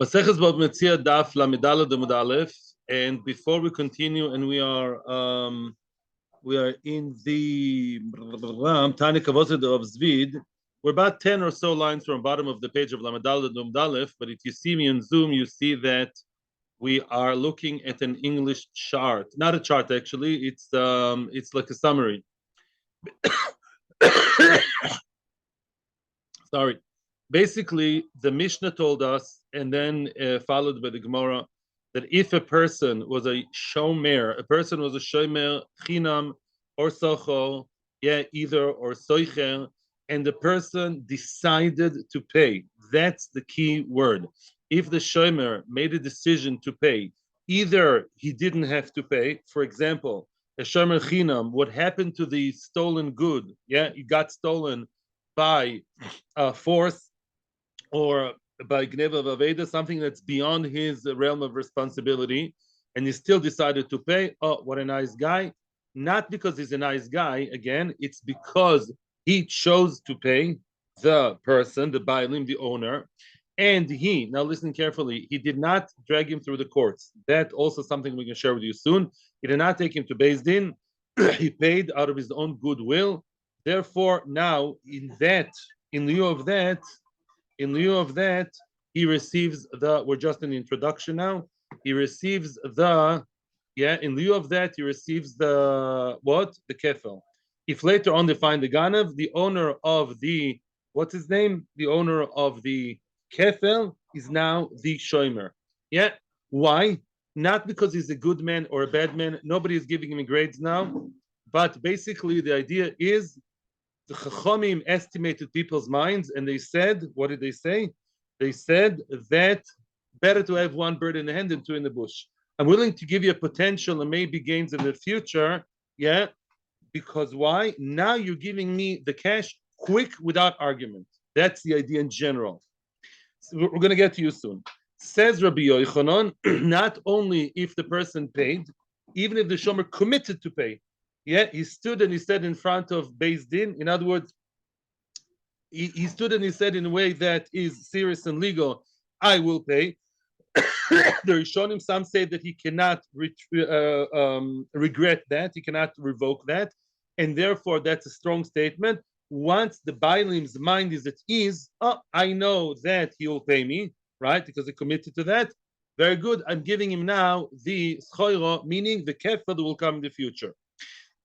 Maseches Bava Metzia Daf Lamidala Amud Aleph. And before we continue, and we are in the Tani Kavosid of Zvid. We're about 10 or so lines from the bottom of the page of Lamidala Amud Aleph. But if you see me on Zoom, you see that we are looking at an English chart. Not a chart, actually. It's like a summary. Sorry. Basically, the Mishnah told us, and then followed by the Gemara, that if a person was a shomer, chinam or socho, either or soicher, and the person decided to pay. That's the key word. If the shomer made a decision to pay, either he didn't have to pay. For example, a shomer chinam, what happened to the stolen good? It got stolen by force or by Gneva Vaveda, something that's beyond his realm of responsibility, and he still decided to pay. Oh, what a nice guy. Not because he's a nice guy, again, it's because he chose to pay the person, the Bailim, the owner, and now listen carefully, he did not drag him through the courts. That also something we can share with you soon. He did not take him to BSD. He paid out of his own goodwill. Therefore, now, in lieu of that, he receives we're just in the introduction now. He receives in lieu of that, he receives the kefel. If later on they find the ganav, the owner of the, what's his name? The owner of the kefel is now the shomer. Why? Not because he's a good man or a bad man. Nobody is giving him grades now. But basically, the idea is the Chachamim estimated people's minds, and they said, what did they say? They said that better to have one bird in the hand than two in the bush. I'm willing to give you a potential and maybe gains in the future, because why? Now you're giving me the cash quick without argument. That's the idea in general. So we're going to get to you soon. Says Rabbi Yochanan, not only if the person paid, even if the shomer committed to pay. He stood and he said in front of BSD. In other words, he stood and he said in a way that is serious and legal, I will pay. The Rishonim, some say that he cannot regret that, he cannot revoke that, and therefore that's a strong statement. Once the Bailim's mind is at ease, I know that he will pay me, right? Because he committed to that. Very good. I'm giving him now the schoiro, meaning the kefel that will come in the future.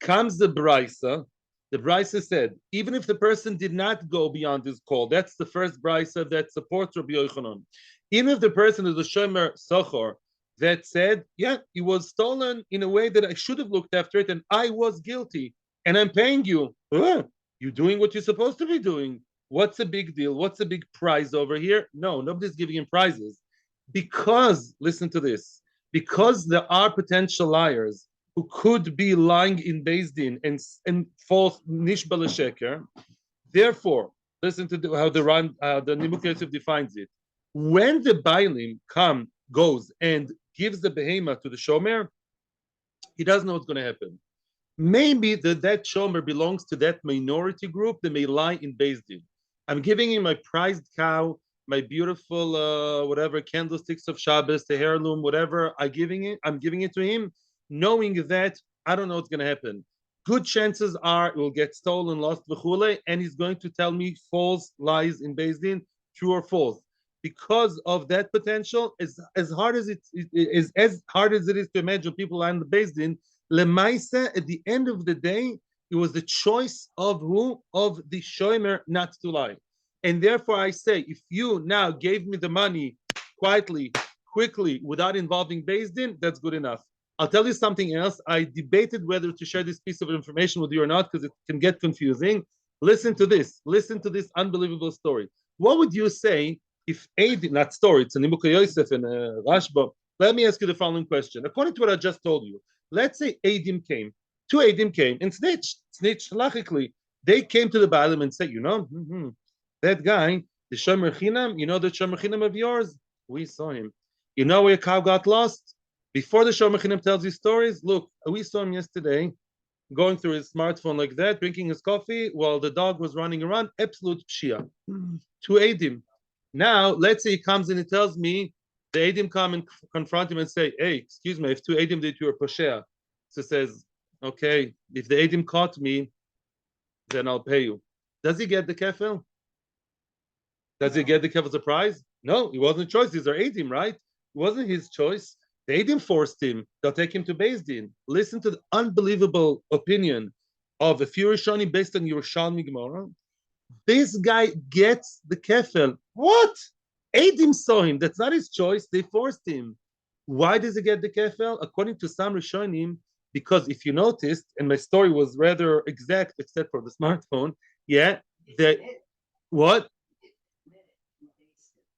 Comes the Brisa. The Brisa said, even if the person did not go beyond his call, that's the first Brisa that supports Rabbi Yochanan. Even if the person is a shomer sochor that said, it was stolen in a way that I should have looked after it, and I was guilty, and I'm paying you. You're doing what you're supposed to be doing. What's the big deal? What's the big prize over here? No, nobody's giving him prizes. Because, listen to this, because there are potential liars who could be lying in BSD and false nishba l'sheker. Therefore, listen to how the Nimuk Yosef defines it. When the Bailim goes and gives the behema to the shomer, he doesn't know what's going to happen. Maybe that shomer belongs to that minority group that may lie in BSD. I'm giving him my prized cow, my beautiful whatever candlesticks of Shabbos, the heirloom, whatever. I'm giving it to him, knowing that I don't know what's going to happen. Good chances are it will get stolen, lost, v'chule, and he's going to tell me false lies in BSD, true or false. Because of that potential, as hard as it is to imagine people lying in the BSD, lemaisa, at the end of the day, it was the choice of who? Of the shomer not to lie. And therefore I say, if you now gave me the money quietly, quickly, without involving BSD, that's good enough. I'll tell you something else. I debated whether to share this piece of information with you or not because it can get confusing. Listen to this unbelievable story. What would you say if Eidim, not story, it's a Nimuk Yosef and Rashba. Let me ask you the following question. According to what I just told you, let's say two Eidim came and snitched halachically. They came to the Baalim and said, that guy, the shomer chinam, the shomer chinam of yours, we saw him. You know where your cow got lost? Before the shomer chinam tells you stories, look, we saw him yesterday going through his smartphone like that, drinking his coffee while the dog was running around. Absolute pshia. Two Eidim. Now, let's say he comes and he tells me The Edim come and confront him and say, hey, excuse me, if two Edim did you a Poshea. So says, okay, if the Edim caught me, then I'll pay you. Does he get the kefil? Does he get the kefil surprise? No, it wasn't a choice. These are Edim, right? It wasn't his choice. The Edim forced him. They'll take him to Beis Din. Listen to the unbelievable opinion of a few Rishonim based on Yerushalmi Gemara. This guy gets the kefil. What? Edim saw him. That's not his choice. They forced him. Why does he get the kefil? According to some Rishonim, because if you noticed, and my story was rather exact except for the smartphone, yeah, that what?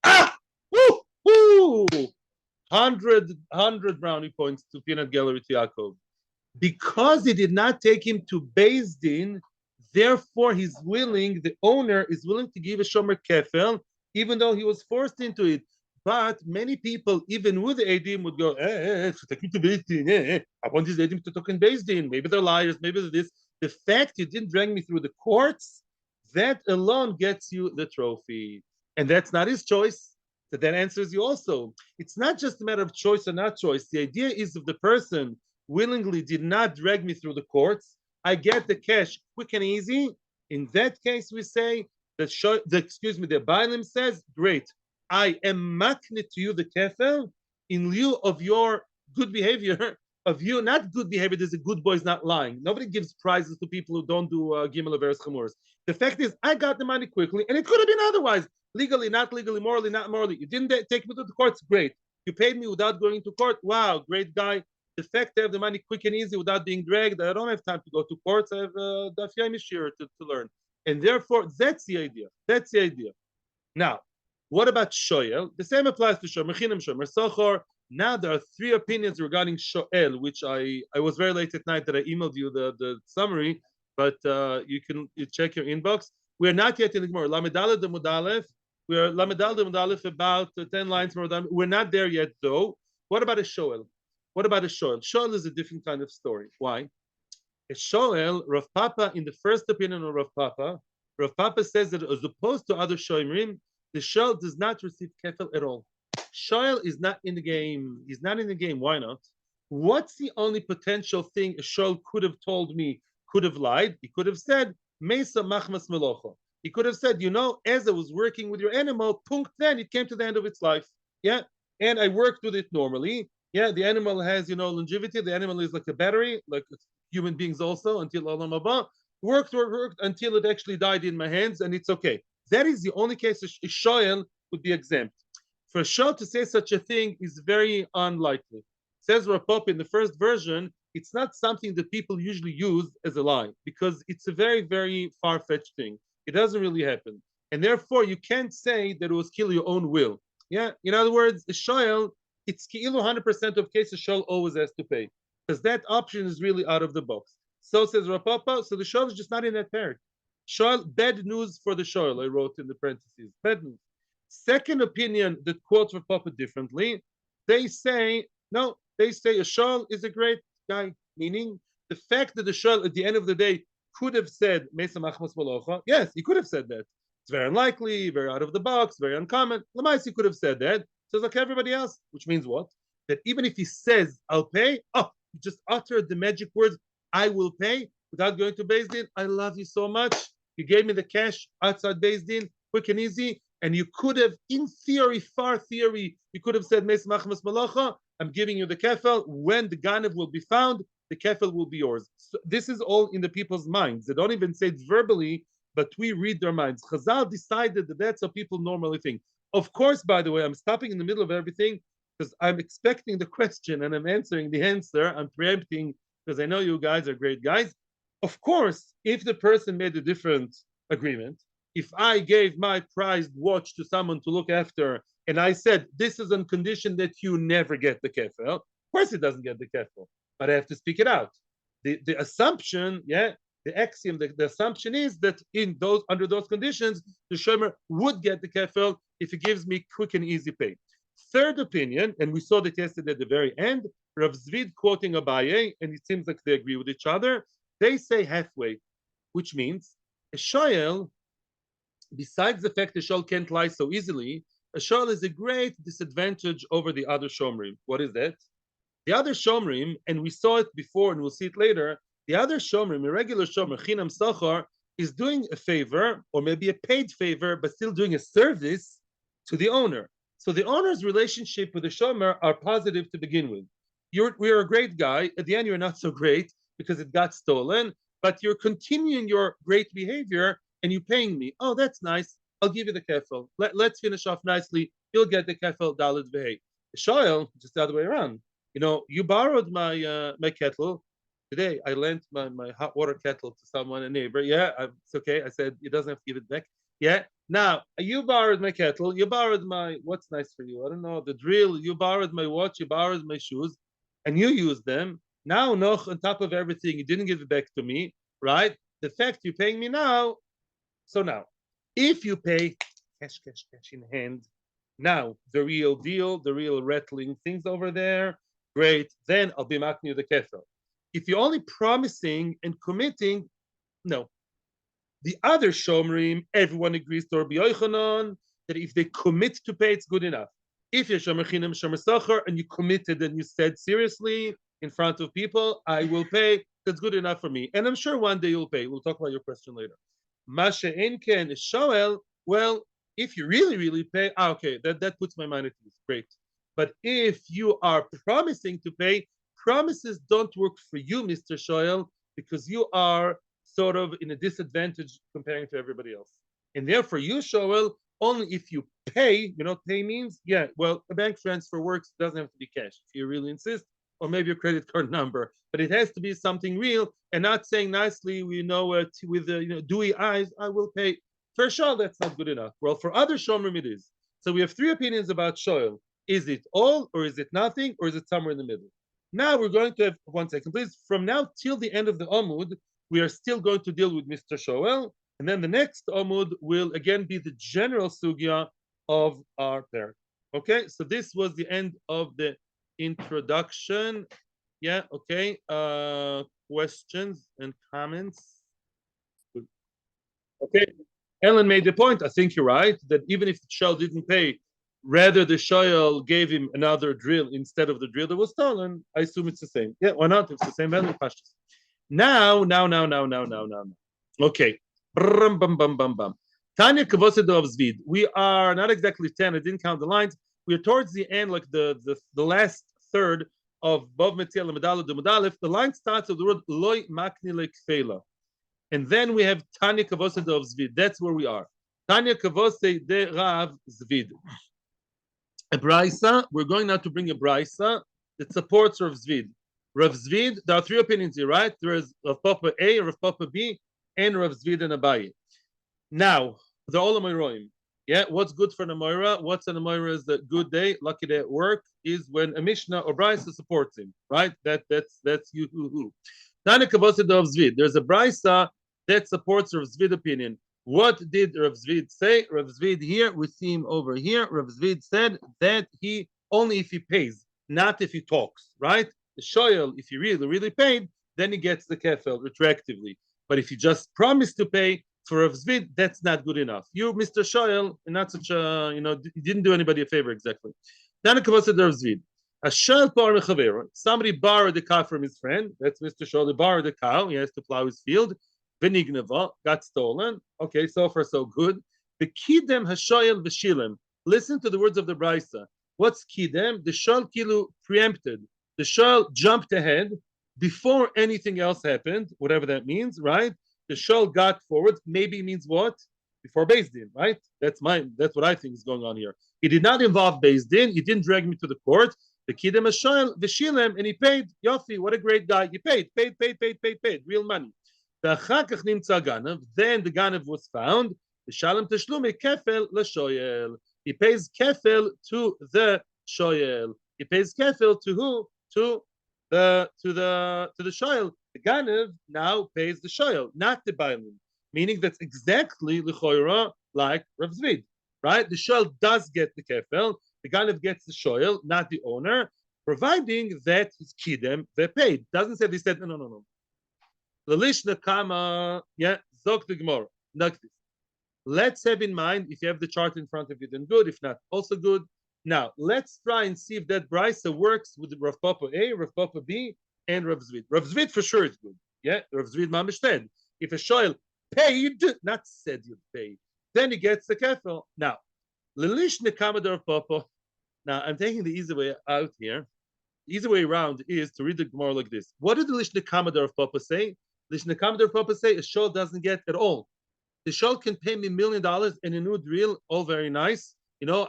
Ah! Woo! Woo! 100 brownie points to Peanut Gallery to Yaakov. Because he did not take him to Beis Din, therefore he's willing, the owner is willing to give a shomer kefel, even though he was forced into it. But many people, even with the Edim, would go, take me to Beis Din. I want these Edim to talk in Beis Din. Maybe they're liars, maybe they're this. The fact you didn't drag me through the courts, that alone gets you the trophy. And that's not his choice. So that answers you also. It's not just a matter of choice or not choice. The idea is if the person willingly did not drag me through the courts, I get the cash quick and easy. In that case, we say that the Bailim says, great, I am maknit to you the kefel in lieu of your good behavior, of you not good behavior. There's a good boy is not lying. Nobody gives prizes to people who don't do gimel averes chamors. The fact is, I got the money quickly, and it could have been otherwise. Legally, not legally, morally, not morally. You didn't take me to the courts, great. You paid me without going to court, wow, great guy. The fact to have the money quick and easy without being dragged, I don't have time to go to courts. I have Daf Yomi to learn. And therefore, that's the idea. That's the idea. Now, what about Shoel? The same applies to Shomer, Chinam, Shomer, Sochor. Now there are three opinions regarding Shoel, which I was very late at night that I emailed you the summary, but you check your inbox. We're not yet in the Gemara. Lamedaleh de Mudalef. We're Lamedaleh de Mudalef about 10 lines more. We're not there yet, though. What about a Shoel? What about a Shoel? Shoel is a different kind of story. Why? A Shoel, Rav Papa, in the first opinion of Rav Papa says that as opposed to other Shoimrim, the Shoel does not receive kefel at all. Shoel is not in the game. He's not in the game. Why not? What's the only potential thing a Shoel could have told me, could have lied? He could have said, Mesa machmas melocho. He could have said, as I was working with your animal, punkt, then it came to the end of its life. Yeah. And I worked with it normally. Yeah, the animal has, longevity. The animal is like a battery, like human beings also, until Olam Haba. Worked until it actually died in my hands, and it's okay. That is the only case a shoel would be exempt. For a shoel to say such a thing is very unlikely. Says Rav Papa in the first version, it's not something that people usually use as a lie, because it's a very, very far-fetched thing. It doesn't really happen. And therefore, you can't say that it was kill your own will. Yeah, in other words, a shoel, it's ki'ilu 100% of cases shoel always has to pay, because that option is really out of the box. So says Rav Papa, so the shoel is just not in that pair. Shoel, bad news for the shoel, I wrote in the parentheses. Bad news. Second opinion that quotes Rav Papa differently, they say a shoel is a great guy, meaning the fact that the shoel at the end of the day could have said Mesa Machmas Malocha, yes, he could have said that. It's very unlikely, very out of the box, very uncommon. Lamais, he could have said that. So it's like everybody else, which means what? That even if he says, I'll pay, he just uttered the magic words, I will pay, without going to Beis Din. I love you so much. You gave me the cash outside Beis Din, quick and easy. And you could have, in theory, far theory, you could have said, Mes Machmas Malacha, I'm giving you the kefel. When the Ganev will be found, the kefel will be yours. So this is all in the people's minds. They don't even say it verbally, but we read their minds. Chazal decided that that's how people normally think. Of course, by the way, I'm stopping in the middle of everything because I'm expecting the question and I'm answering the answer. I'm preempting because I know you guys are great guys. Of course, if the person made a different agreement, if I gave my prized watch to someone to look after and I said, this is on condition that you never get the kefel, of course it doesn't get the kefel, but I have to speak it out. The assumption, the axiom, the assumption is that under those conditions, the shomer would get the kefel if he gives me quick and easy pay. Third opinion, and we saw that yesterday at the very end, Rav Zvid quoting Abaye, and it seems like they agree with each other. They say halfway, which means a shoel, besides the fact the shoel can't lie so easily, a shoel is a great disadvantage over the other shomrim. What is that? The other shomrim, and we saw it before and we'll see it later, the other shomrim, a regular shomer, chinam sachar, is doing a favor, or maybe a paid favor, but still doing a service to the owner. So the owner's relationship with the shomer are positive to begin with. We're a great guy. At the end, you're not so great because it got stolen, but you're continuing your great behavior and you're paying me. Oh, that's nice. I'll give you the kefel. Let's finish off nicely. You'll get the kefel dalet v'hei. The shoel, just the other way around. You borrowed my kettle. Today, I lent my hot water kettle to someone, a neighbor. Yeah, it's okay. I said, he doesn't have to give it back. Yeah. Now, you borrowed my kettle. You borrowed what's nice for you? I don't know, the drill. You borrowed my watch. You borrowed my shoes. And you used them. Now, noch, on top of everything, you didn't give it back to me, right? The fact you're paying me now. So now, if you pay cash in hand, now the real deal, the real rattling things over there, great. Then I'll be making you the kefel. If you're only promising and committing, no. The other shomrim, everyone agrees to Rabbi Yochanan that if they commit to pay, it's good enough. If you're shomer chinam, shomer sachar, and you committed and you said seriously in front of people, I will pay, that's good enough for me. And I'm sure one day you'll pay. We'll talk about your question later. Masha enken is shoel. Well, if you really pay, okay, that puts my mind at ease. Great. But if you are promising to pay, promises don't work for you, Mr. Shoel, because you are sort of in a disadvantage comparing to everybody else. And therefore, you, Shoel, only if you pay, pay means, yeah, well, a bank transfer works, doesn't have to be cash. If you really insist, or maybe a credit card number, but it has to be something real and not saying nicely, with dewy eyes, I will pay. For Shoel, that's not good enough. Well, for other Shomrim, it is. So we have three opinions about Shoel. Is it all, or is it nothing, or is it somewhere in the middle? Now we're going to have, one second, please. From now till the end of the Amud, we are still going to deal with Mr. Shoel, and then the next Amud will again be the general sugya of our parak. Okay, so this was the end of the introduction. Yeah, okay. Questions and comments? Okay, Ellen made the point, I think you're right, that even if the Shoel didn't pay, rather the Shoel gave him another drill instead of the drill that was stolen, I assume it's the same. Yeah, why not? It's the same value. Now. Okay. Tanya Kavosid of Zvid. We are not exactly 10, I didn't count the lines. We are towards the end, like the last third of Bava Metzia Lemedalef de Medalef. The line starts with the word Loi Makni Lekfela. And then we have Tanya Kavosid of Zvid. That's where we are. Tanya Kavosid de Rav Zvid. A brisa, we're going now to bring a brisa that supports Rav Zvid. Rav Zvid, there are three opinions here, right? There is Rav Papa A, Rav Papa B, and Rav Zvid and Abaye. Now, they're all Amoyroim. Yeah, what's good for an Amoyra? What's an Amoyra is the good day, lucky day at work, is when a Mishnah or Brisa supports him, right? That's you. Tana Kavosid of Zvid. There's a Brisa that supports Rav Zvid opinion. What did Rav Zvid say? Rav Zvid here, we see him over here. Rav Zvid said that he only if he pays, not if he talks, right? The shoel, if he really paid, then he gets the kefel retroactively. But if he just promised to pay for Rav Zvid, that's not good enough. You, Mr. Shoel, not such a, you didn't do anybody a favor exactly. Then Rav Zvid. Somebody borrowed the cow from his friend. That's Mr. Shoel. He borrowed the cow. He has to plow his field. Venignava got stolen. Okay, so far so good. The kidem hashoel v'shilem. Listen to the words of the brisa. What's kidem? The shoel kilu preempted. The shoel jumped ahead before anything else happened, whatever that means, right? The shoel got forward. Maybe means what? Before Beis Din, right? That's what I think is going on here. He did not involve Beis Din. He didn't drag me to the court. The kidem hashoel v'shilem, and he paid. Yofi, what a great guy. He paid. Real money. Then the ganav was found. He pays kefel to the shoyel. He pays kefel to who? To the shoyel. The ganav now pays the shoyel, not the bailim. Meaning that's exactly l'choira like Rav Zvid, right? The shoyel does get the kefel. The ganav gets the shoyel, not the owner, providing that he's kidem they paid. Doesn't say they said no. The Lishna Kama, yeah, Zok the Gemara. Let's have in mind, if you have the chart in front of you, then good. If not, also good. Now, let's try and see if that brisa works with Rav Papa A, Rav Papa B, and Rav Zvid. Rav Zvid for sure is good. Yeah, Rav Zvid mamish said, if a shoyl paid, not said you paid, then he gets the kefel. Now, Lilish Nekamad Rav Papa. Now, I'm taking the easy way out here. The easy way around is to read the Gemara like this. What did the Lish Nekamad Rav Papa say? Lish Nekamad Rav Papa say a shoyl doesn't get at all. The shoyl can pay me $1 million and a new drill, all very nice.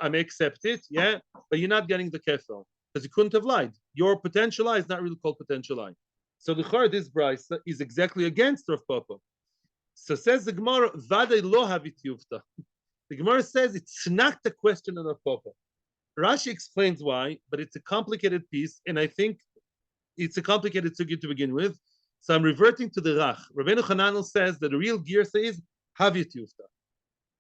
I may accept it, yeah, but you're not getting the kefel because you couldn't have lied. Your potential lie is not really called potential lie. So the Chor, this Bryce is exactly against Rav Papa. So says the Gemara, Vadei lo havit yufta. The Gemara says it's not the question of Rav Papa. Rashi explains why, but it's a complicated piece, and I think it's a complicated sugya to begin with. So I'm reverting to the Rach. Rabbeinu Hananel says that the real girsa is havit yufta.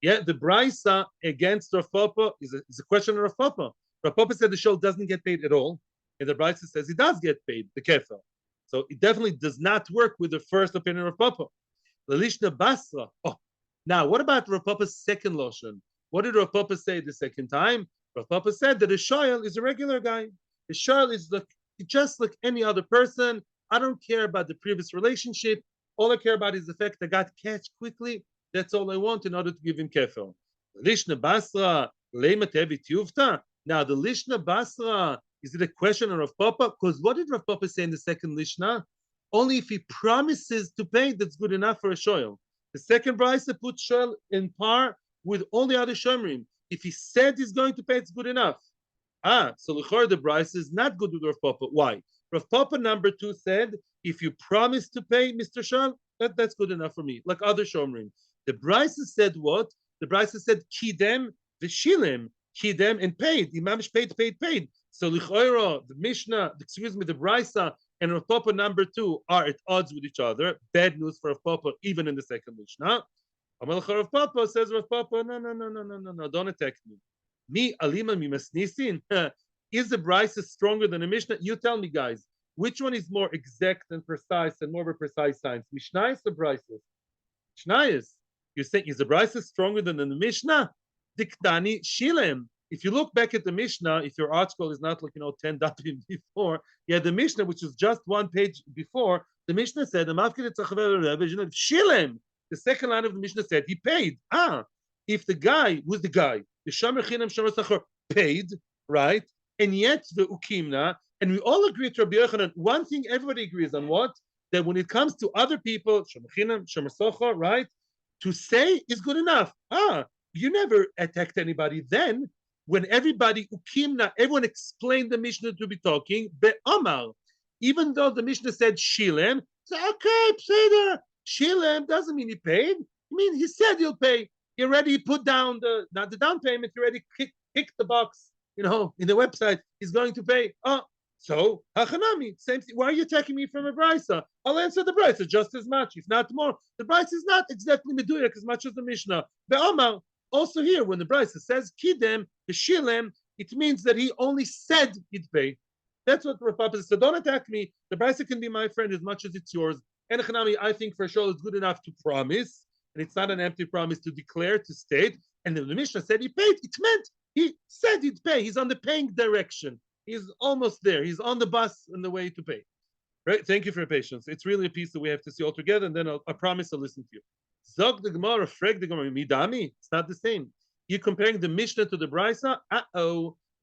Yeah, the brisa against Rav Papa is a question of Rav Papa. Rav Papa said the shoyl doesn't get paid at all, and the brisa says he does get paid, the kefel. So it definitely does not work with the first opinion of Rav Papa. Lalishna Basra. Oh, now what about Rav Papa's second lotion? What did Rav Papa say the second time? Rav Papa said that a shoyl is a regular guy. A shoyl is just like any other person. I don't care about the previous relationship. All I care about is the fact that I got catch quickly. That's all I want in order to give him kefel. Lishna Basra, Leimat Evit Yufta. Now, the Lishna Basra, is it a question of Rav Papa? Because what did Rav Papa say in the second Lishna? Only if he promises to pay, that's good enough for a shoyl. The second brisa puts shoyl in par with all the other shomrim. If he said he's going to pay, it's good enough. So l'chor the brisa is not good with Rav Papa. Why? Rav Papa number 2 said, if you promise to pay, Mr. Shoyl, that's good enough for me, like other shomrim. The brisa said what? The brisa said kidem v'shilem, kidem and paid. The imamish paid. So l'choira, the Mishnah, the brisa and Rav Papa number 2 are at odds with each other. Bad news for Rav Papa, even in the second Mishnah. Rav Papa says, Rav Papa, no, don't attack me. Me alima mi masnisin. Is the brisa stronger than the Mishnah? You tell me, guys. Which one is more exact and precise and more of a precise science? Mishnayos or brisa? Mishnayos. You're saying, is the brisa stronger than the Mishnah? Diktani shilem. If you look back at the Mishnah, if your article is not like 10 datim before, the Mishnah, which was just 1 page before, the Mishnah said, shilem. The second line of the Mishnah said he paid. If the guy, who's the guy? The shomer chinam shomer sachar paid, right? And yet the ukimna, and we all agree to Rabbi Yochanan, one thing everybody agrees on what? That when it comes to other people, shomer chinam, shomer sachar, right? To say is good enough. You never attacked anybody then. When everybody ukimna, everyone explained the Mishnah to be talking, be'amar. Even though the Mishnah said shilem, so okay, pseder. Shilem doesn't mean he paid. I mean, he said he'll pay. He already put down the down payment. He already kicked the box, in the website. He's going to pay. So hachanami, same thing. Why are you attacking me from a brisa? I'll answer the brisa just as much, if not more. The brisa is not exactly meduyak as much as the Mishnah. Be'amar. Also here, when the brisa says kidem v'shilem, it means that he only said he'd pay. That's what Rav Papa says. So don't attack me. The brisa can be my friend as much as it's yours. And Hanami, I think for sure it's good enough to promise, and it's not an empty promise to declare, to state. And then the Mishnah said he paid. It meant he said he'd pay. He's on the paying direction. He's almost there. He's on the bus on the way to pay. Right? Thank you for your patience. It's really a piece that we have to see all together, and then I promise I'll listen to you. Zog the Gemara, freg the Gemara, midami. It's not the same. You're comparing the Mishnah to the Brisa.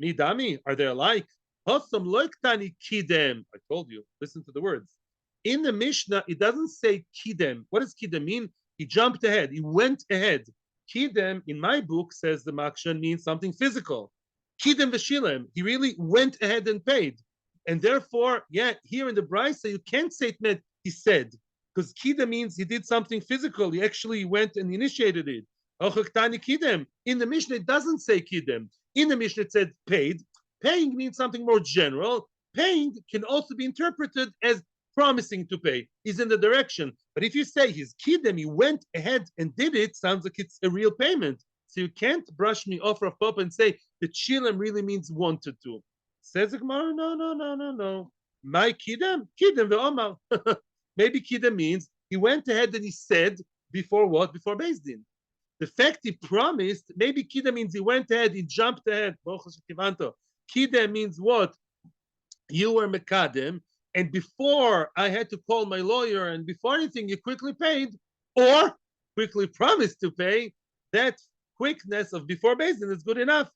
Midami. Are they alike? Hosam loiktani kidem. I told you. Listen to the words. In the Mishnah, it doesn't say kidem. What does kidem mean? He jumped ahead. He went ahead. Kidem, in my book, says the Makshan, means something physical. Kidem v'shilem. He really went ahead and paid. And therefore, here in the Brisa, you can't say it meant he said. Because kidem means he did something physical. He actually went and initiated it. In the Mishnah, it doesn't say kidem. In the Mishnah, it said paid. Paying means something more general. Paying can also be interpreted as promising to pay. He's in the direction. But if you say he's kidem, he went ahead and did it, sounds like it's a real payment. So you can't brush me off Rav Papa and say the shilem really means wanted to. Says the Gemara, no. My kidem ve'omar. Maybe kidem means he went ahead and he said before what? Before Beis Din. The fact he promised, maybe kida means he went ahead, he jumped ahead. Kida means what? You were mekadem, and before I had to call my lawyer, and before anything, you quickly paid, or quickly promised to pay. That quickness of before Bezdin is good enough.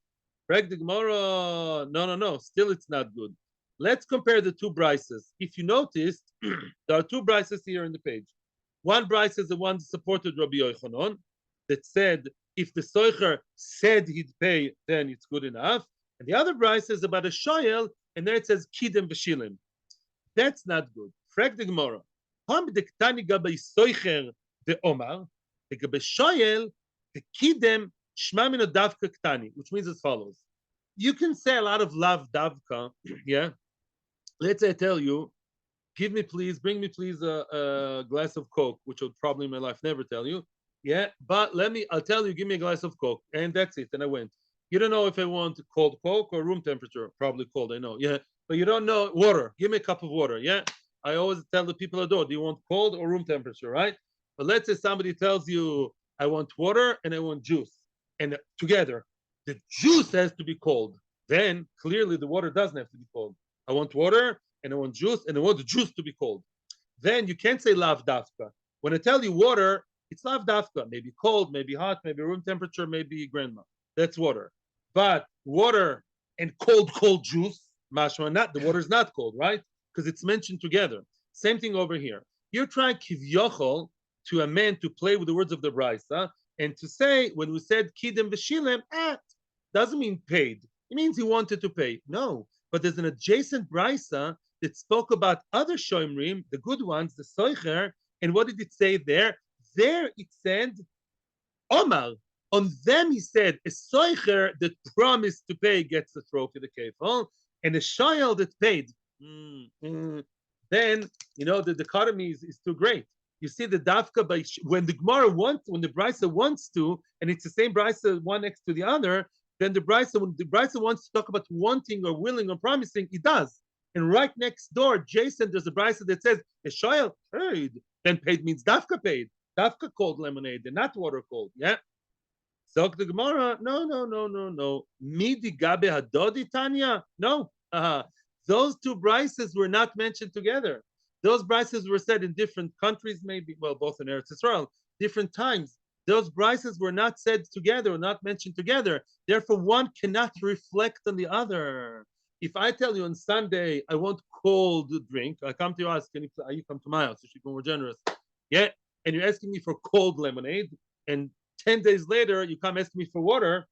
Correct the Gemara. No. Still, it's not good. Let's compare the two brises. If you noticed, there are two brises here in the page. One brise is the one that supported Rabbi Yochanan, that said if the soicher said he'd pay, then it's good enough. And the other brise is about a shoyel, and there it says kidem v'shilim. That's not good. Frag the Gemara. Ham dektani gabay soicher the omar, the gabay shoyel the kidem shma mino davka ktani, which means as follows. You can say a lot of love davka, yeah. Let's say I tell you, bring me please a glass of Coke, which I would probably in my life never tell you. Yeah, but I'll tell you, give me a glass of Coke. And that's it. And I went. You don't know if I want cold Coke or room temperature. Probably cold, I know. Yeah, but you don't know water. Give me a cup of water. Yeah, I always tell the people at the door, do you want cold or room temperature, right? But let's say somebody tells you, I want water and I want juice. And together, the juice has to be cold. Then clearly the water doesn't have to be cold. I want water and I want juice and I want the juice to be cold. Then you can't say lav dafka. When I tell you water, it's lav dafka. Maybe cold, maybe hot, maybe room temperature, maybe grandma. That's water. But water and cold juice, mashma not, the water is not cold, right? Because it's mentioned together. Same thing over here. You're trying kivyochol to a man to play with the words of the brisa and to say, when we said kidem v'shilem, doesn't mean paid. It means he wanted to pay. No. But there's an adjacent brisa that spoke about other shoimrim, the good ones, the soicher, and what did it say there? There it said, Omar. On them he said, a soicher that promised to pay gets the trophy, the kefel, and a shoyel that paid. Then, the dichotomy is too great. You see the dafka, when the Gemara wants, when the brisa wants to, and it's the same brisa one next to the other, then when the brisa wants to talk about wanting or willing or promising, it does. And right next door, Jason, there's a brisa that says, a shoyel paid. Then paid means dafka paid. Dafka cold lemonade, and not water cold. Yeah. So the Gemara, no. Midi gabe hadodi tanya? No. Those two brises were not mentioned together. Those brises were said in different countries, maybe, well, both in Eretz Israel, different times. Those brises were not said together, not mentioned together. Therefore, one cannot reflect on the other. If I tell you on Sunday, I want cold drink, I come to you, ask, you come to my house, you should be more generous. Yeah, and you're asking me for cold lemonade, and 10 days later, you come ask me for water,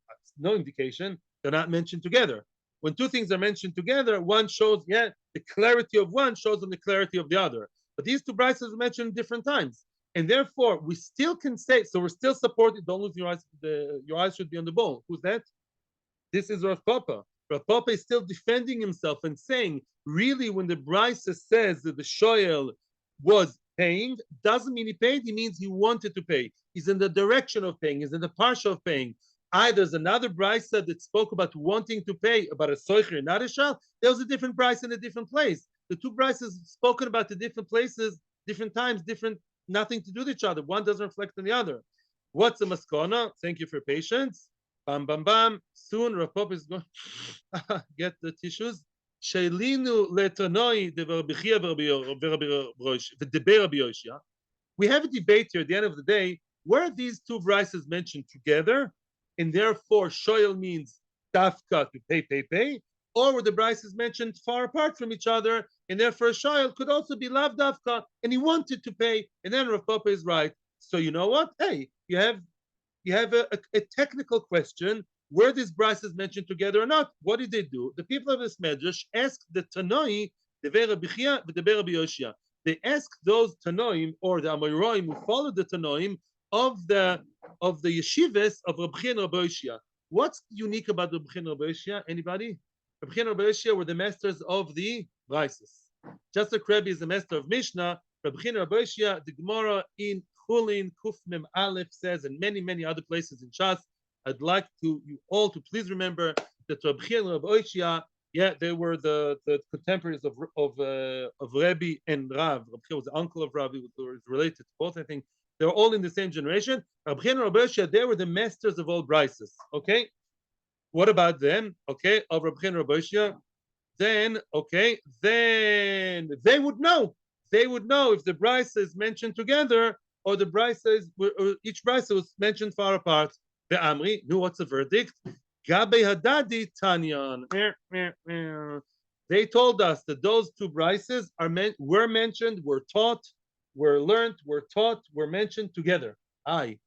that's no indication, they're not mentioned together. When two things are mentioned together, one shows, the clarity of one shows them the clarity of the other. But these two brises are mentioned different times. And therefore, we still can say, so we're still supported, don't lose your eyes, your eyes should be on the ball. Who's that? This is Rav Papa. Rav Papa is still defending himself and saying, really, when the brisa says that the shoyel was paying, doesn't mean he paid, he means he wanted to pay. He's in the direction of paying, he's in the parsha of paying. There's another brisa that spoke about wanting to pay, about a soicher, not a shal. There was a different brisa in a different place. The two brises spoken about the different places, different times, different, nothing to do with each other. One doesn't reflect on the other. What's the maskana? Thank you for your patience. Bam, bam, bam. Soon, Rav Papa is going to get the tissues. Shailinu letanoi de'Rabbi Yoshia. We have a debate here at the end of the day. Were these two brises mentioned together? And therefore, shoyel means dafka, to pay, or were the brises mentioned far apart from each other, and therefore shoyel could also be lav dafka, and he wanted to pay, and then Rav Papa is right. So you know what? Hey, you have a technical question. Were these brises mentioned together or not? What did they do? The people of this medrash asked the Tanoi, the Rabbi Chia, the Rabbi Yoshia. They asked those Tanoim or the Amoraim who followed the Tanoim of the yeshivas of Rabbi Chia and Rabbi Yoshia. What's unique about Rabbi Chia and Rabbi Yoshia? Anybody? Rabbi Chia and Rabbi Yoshia were the masters of the brises. Just like Rebbe is the master of Mishnah, Rabbi Chia and Rabbi Yoshia, the Gemara in Chulin, Kuf Mem Aleph says, and many other places in Shas. I'd like you all to please remember that Rabbi Chia and Rabbi Yoshia, they were the contemporaries of Rebbe and Rav. Rabbi Chia was the uncle of Rav, who was related to both, I think. They're all in the same generation. Rabbi Chia and Rabbi Yoshia, they were the masters of all brises. Okay, what about them? Okay, of Rabbi Chia and Rabbi Yoshia, then okay, then they would know. They would know if the brisa is mentioned together or the brisa is or each brisa was mentioned far apart. The Amri knew what's the verdict. Gabe Hadadi Tanyan. They told us that those two brises were mentioned, were taught, were learned, were taught, were mentioned together. Aye.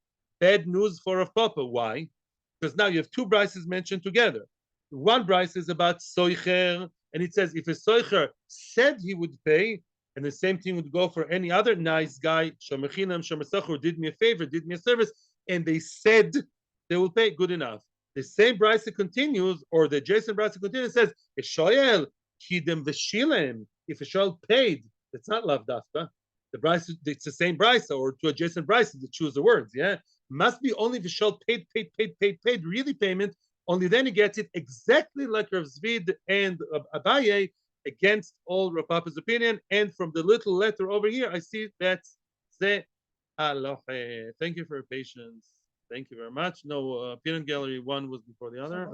Bad news for Rav Papa. Why? Because now you have two brises mentioned together. One brise is about soicher, and it says if a soicher said he would pay, and the same thing would go for any other nice guy, shomer chinam, shomer sachur, did me a favor, did me a service, and they said they will pay, good enough. The same brisa continues, or the adjacent brisa continues, says, Eshoyel, kidem v'shilem, if a shoyel paid, it's not lav dafka. The brisa, it's the same brisa, or two adjacent brises to choose the words, yeah? Must be only if a shoyel paid, really payment, only then he gets it exactly like Rav Zvid and Abaye against all Rav Papa's opinion. And from the little letter over here, I see that's the alohe. Thank you for your patience. Thank you very much. No, peanut gallery one was before the other.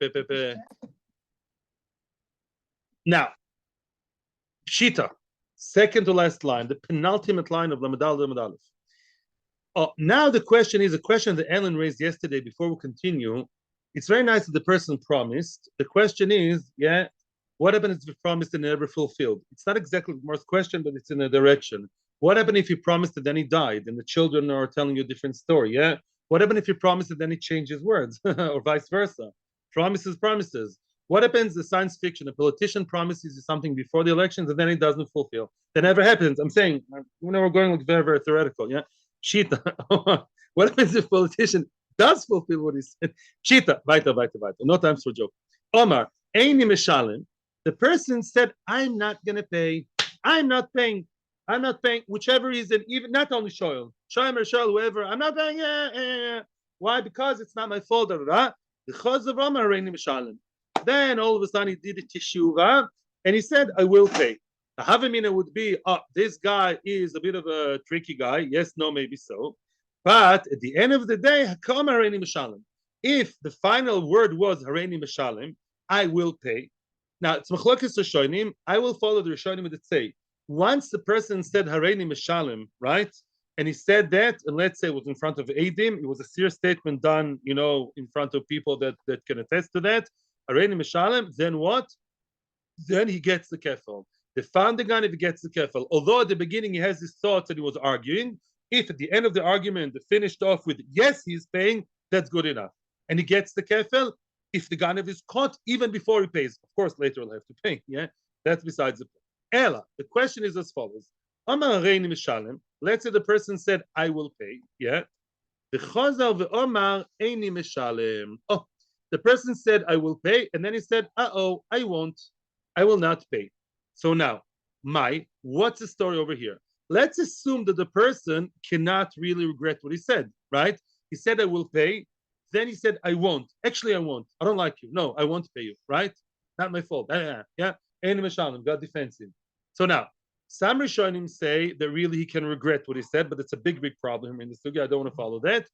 Okay. Now, Pshita, second to last line, the penultimate line of Lamadal Lamadalef. Oh, now the question is a question that Ellen raised yesterday before we continue. It's very nice that the person promised. The question is, yeah, what happened if he promised and never fulfilled? It's not exactly the most question, but it's in a direction. What happened if he promised and then he died and the children are telling you a different story? Yeah. What happened if he promised and then he changed his words or vice versa? Promises. What happens in science fiction? A politician promises you something before the elections and then he doesn't fulfill. That never happens. I'm saying, we're going like very, very theoretical. Yeah. Shita. What happens if a politician does fulfill what he said? Shita. Weiter. No time for joke. Omar. Eini mishalim. The person said, I'm not going to pay. I'm not paying, whichever reason, even not only shomer, whoever, I'm not paying. Why? Because it's not my fault. Because of Rama Reini Mishalim. Then all of a sudden he did a teshuvah and he said, I will pay. The Havamina would be, this guy is a bit of a tricky guy. Yes, no, maybe so. But at the end of the day, Hakama Hareini Mishalim. If the final word was Hareini Mishalim, I will pay. Now, it's Machlokes Rishonim. I will follow the Rishonim that say, once the person said Hareini Mishalim, right? And he said that, and let's say it was in front of Eidim, it was a serious statement done, in front of people that can attest to that. Hareini Mishalim, then what? Then he gets the kefel. The founding gun, if he gets the kefel, although at the beginning he has his thoughts that he was arguing, if at the end of the argument they finished off with yes, he's paying, that's good enough. And he gets the kefel. If the ganav is caught, even before he pays, of course, later he'll have to pay. Yeah, that's besides the point. Ella, the question is as follows: Amar Hareini Mishalim. Let's say the person said, "I will pay." Yeah. The Chazal ve'Omar Eini Mishalim. Oh, the person said, "I will pay," and then he said, "Uh-oh, I won't. I will not pay." So now, what's the story over here? Let's assume that the person cannot really regret what he said, right? He said, "I will pay." Then he said, I won't. Actually, I won't. I don't like you. No, I won't pay you, right? Not my fault. Yeah. God defends him. So now, some Rishonim say that really he can regret what he said, but it's a big, big problem in the sugya. I don't want to follow that.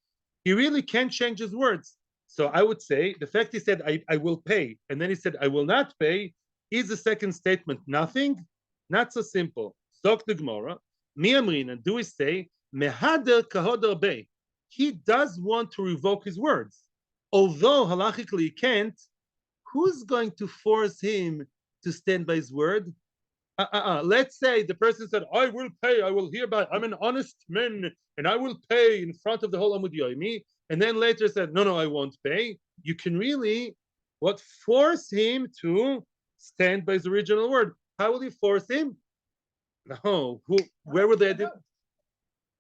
He really can't change his words. So I would say the fact he said, I will pay, and then he said, I will not pay, is the second statement nothing? Not so simple. Zok the Gemara, mi amrin, and do we say, mehader kahodar bey? He does want to revoke his words. Although halachically he can't, who's going to force him to stand by his word? Let's say the person said, I will pay, I will hereby, I'm an honest man, and I will pay in front of the whole Amud Yomi, and then later said, no, I won't pay. You can really, force him to stand by his original word. How will you force him? No, where would they do?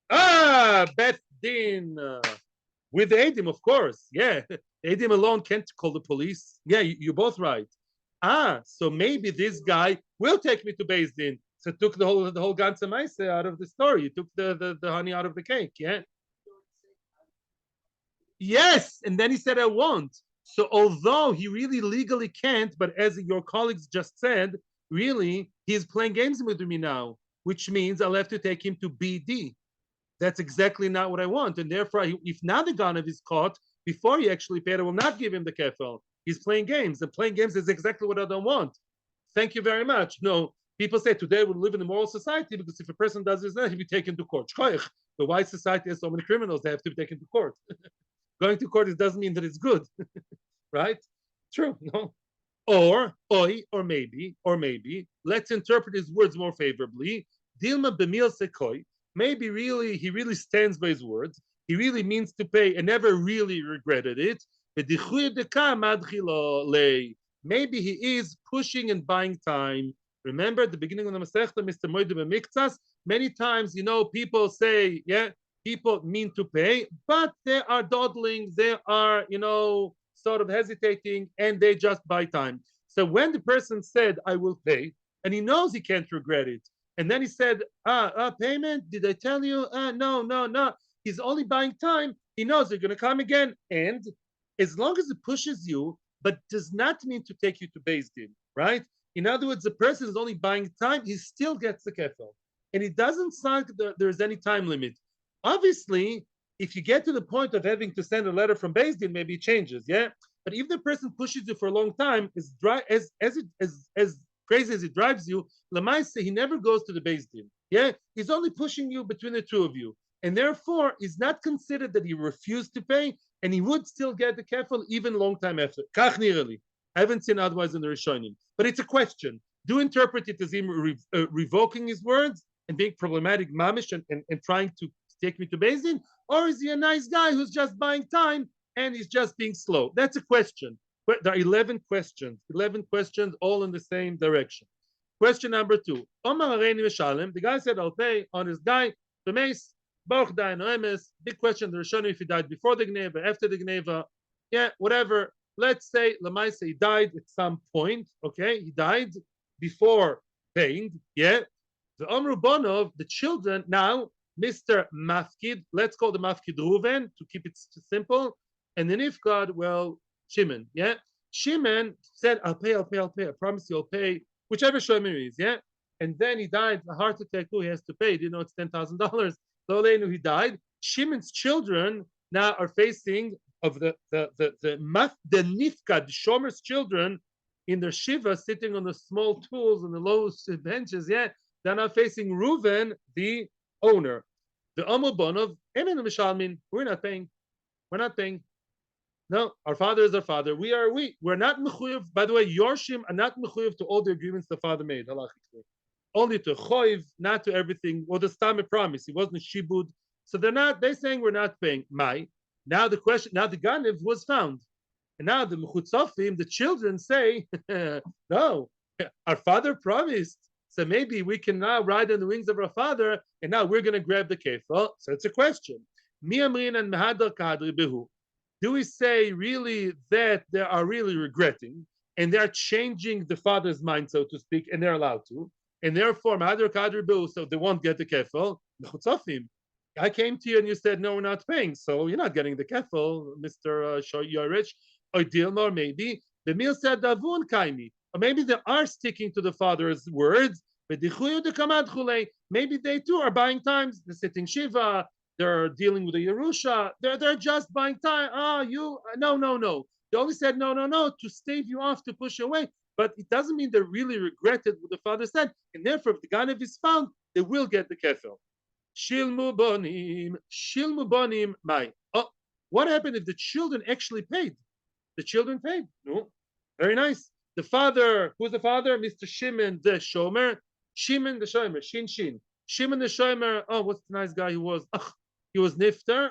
Bet Din. With the Eidim, of course. Yeah. Eidim alone can't call the police. Yeah, you're both right. So maybe this guy will take me to Beis Din. So took the whole Ganze Meise out of the story. You took the honey out of the cake, yeah? Yes, and then he said, I won't. So although he really legally can't, but as your colleagues just said, really, he's playing games with me now, which means I'll have to take him to BD. That's exactly not what I want. And therefore, if now the ganav is caught before he actually paid, I will not give him the kefel. He's playing games, and playing games is exactly what I don't want. Thank you very much. No, people say today we live in a moral society because if a person does this, he'll be taken to court. But why society has so many criminals, they have to be taken to court. Going to court, it doesn't mean that it's good, right? True, no? Or, oi, or maybe, let's interpret his words more favorably. Dilma bemil sekoi, maybe really, he really stands by his words. He really means to pay and never really regretted it. Maybe he is pushing and buying time. Remember at the beginning of the Masechta, Mr. Moide Miktsas, many times, people say, yeah, people mean to pay, but they are dawdling, they are, sort of hesitating, and they just buy time. So when the person said, I will pay, and he knows he can't regret it, and then he said, payment, did I tell you? No. He's only buying time. He knows they're going to come again. And as long as it pushes you, but does not mean to take you to Beis Din, right? In other words, the person is only buying time, he still gets the kefel. And it doesn't sound that there's any time limit. Obviously, if you get to the point of having to send a letter from Beis Din, maybe it changes, yeah? But if the person pushes you for a long time, as crazy as it drives you, Lamaise, he never goes to the Beis Din, yeah? He's only pushing you between the two of you. And therefore, it's not considered that he refused to pay, and he would still get the kefil even long time after. Kach nirali. I haven't seen otherwise in the Rishonim. But it's a question. Do interpret it as him revoking his words and being problematic mamish and trying to take me to Beis Din? Or is he a nice guy who's just buying time and he's just being slow? That's a question. There are 11 questions, all in the same direction. Question number 2. The guy said, I'll pay on his guy, the mace. Big question. The Rishonim, if he died before the Gneva, after the Gneva, yeah, whatever. Let's say Lamaisa, he died at some point. Okay, he died before paying. Yeah, the Amru Bonov, the children now, Mr. Mafkid. Let's call the Mafkid Ruven to keep it simple, and then if God, well, Shimon. Yeah, Shimon said, "I'll pay. I promise you, I'll pay." Whichever shomer is. Yeah, and then he died. A heart attack. Who he has to pay? It's $10,000. So they knew he died. Shimon's children now are facing of the nifka, the shomer's children in their shiva, sitting on the small tools and the low benches. Yeah, they're now facing Reuven, the owner. The Amobonov, we're not paying. We're not paying. No, our father is our father. We're not mechuyev. By the way, Yorshim are not mechuyev to all the agreements the father made. Halachically. Only to choiv, not to everything. Well, the Stame promise, he wasn't shibud. So they're saying we're not paying. Now the Ganev was found. And now the Mechutzofim, the children say, no, our father promised. So maybe we can now ride on the wings of our father, and now we're going to grab the kefel. So it's a question. Do we say really that they are really regretting, and they're changing the father's mind, so to speak, and they're allowed to? And therefore, so they won't get the kefel. I came to you and you said, no, we're not paying. So you're not getting the kefel, Mr. Yorich. Or Dilma, maybe. The meal said, Davun kaimi. Or maybe they are sticking to the father's words. Maybe they too are buying times. They're sitting Shiva. They're dealing with the Yerusha. They're just buying time. No. They only said no to stave you off, to push you away. But it doesn't mean they really regretted what the father said. And therefore, if the Ganev is found, they will get the kefel. Shilmu bonim, mai. Oh, what happened if the children actually paid? The children paid. No, very nice. The father, who's the father? Mr. Shimon the shomer. Shimon the shomer. Shin. Shimon the shomer. Oh, what's the nice guy he was? He was nifter.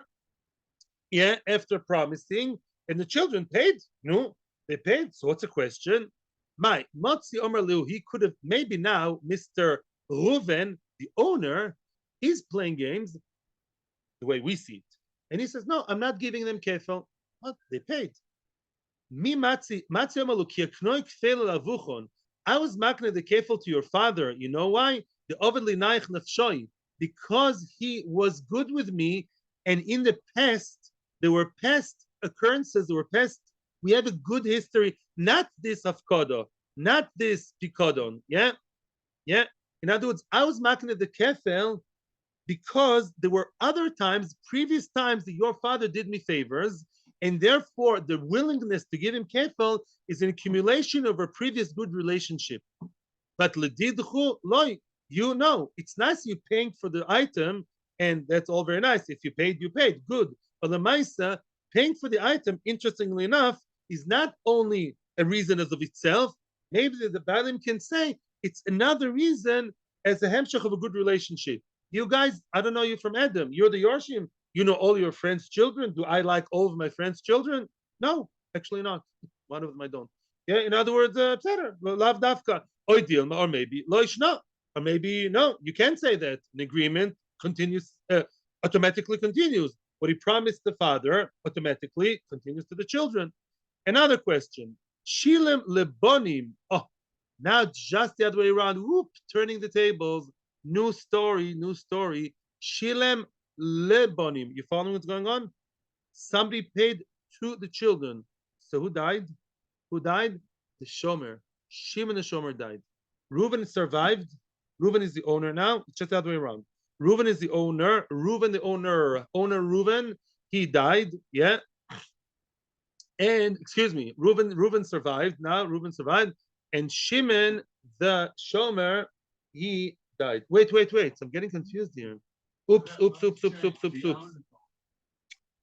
Yeah, after promising, and the children paid. No, they paid. So what's the question? My Motzi Omer Liu, he could have maybe now Mr. Reuven, the owner, he's playing games the way we see it. And he says, no, I'm not giving them kefel. What? They paid. Mi Matzi Omer Liu, ki aknoi kefel lavuchon. I was makne the kefel to your father. You know why? The Oved Linaich Nafshoi. Because he was good with me, and in the past, there were past occurrences, we have a good history, not this afkodo, not this pikodon. Yeah. In other words, I was making the kefel because there were other times, previous times, that your father did me favors, and therefore the willingness to give him kefel is an accumulation of a previous good relationship. But ledidchu loy, you know, it's nice you paying for the item, and that's all very nice. If you paid, you paid, good. But the Maisa, paying for the item, interestingly enough, is not only a reason as of itself. Maybe the Balim can say it's another reason as a hemshech of a good relationship. You guys, I don't know you from Adam. You're the Yorshim. You know all your friends' children. Do I like all of my friends' children? No, actually not. One of them I don't. Yeah, in other words, better. Lav dafka. Or maybe loishna. Or maybe no, you can't say that. An agreement continues, automatically continues. What he promised the father automatically continues to the children. Another question. Shilem lebonim. Oh, now just the other way around. Whoop, turning the tables. New story, new story. Shilem lebonim. You following what's going on? Somebody paid to the children. So who died? Who died? The shomer. Shimon the shomer died. Reuben survived. Reuben is the owner now. It's just the other way around. Reuben is the owner. Reuben the owner. Owner Reuben. He died. Yeah. And excuse me, Reuben survived. Now Reuben survived. And Shimon the shomer, he died. Wait. I'm getting confused here. Oops.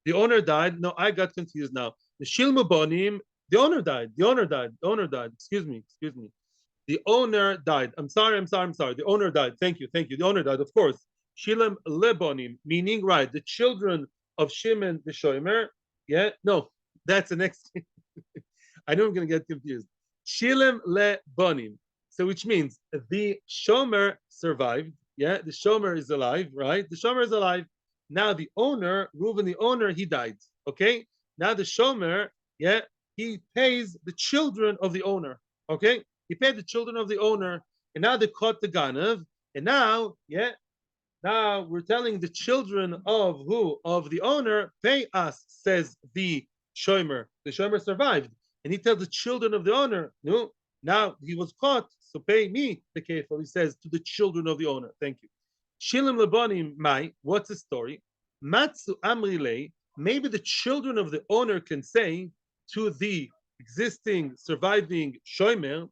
The owner died. No, I got confused now. The Shilmu Bonim, the owner died. The owner died. Excuse me. The owner died. I'm sorry. The owner died. Thank you. The owner died, of course. Shilem Lebonim, meaning, right, the children of Shimon the Shomer. Yeah, no, that's the next. I know I'm going to get confused. Shilem Lebonim. So, which means the Shomer survived. Yeah, the Shomer is alive, right? The Shomer is alive. Now the owner, Reuben, the owner, he died. Okay. Now the shomer, yeah, he pays the children of the owner. Okay. He paid the children of the owner, and now they caught the ganav, and now, yeah, now we're telling the children of who? Of the owner, pay us, says the shomer. The shomer survived, and he tells the children of the owner, no, now he was caught, so pay me the kefel. He says to the children of the owner. Thank you. Shilim lebonim mai. What's the story? Matsu amrilei. Maybe the children of the owner can say to the existing surviving shomer,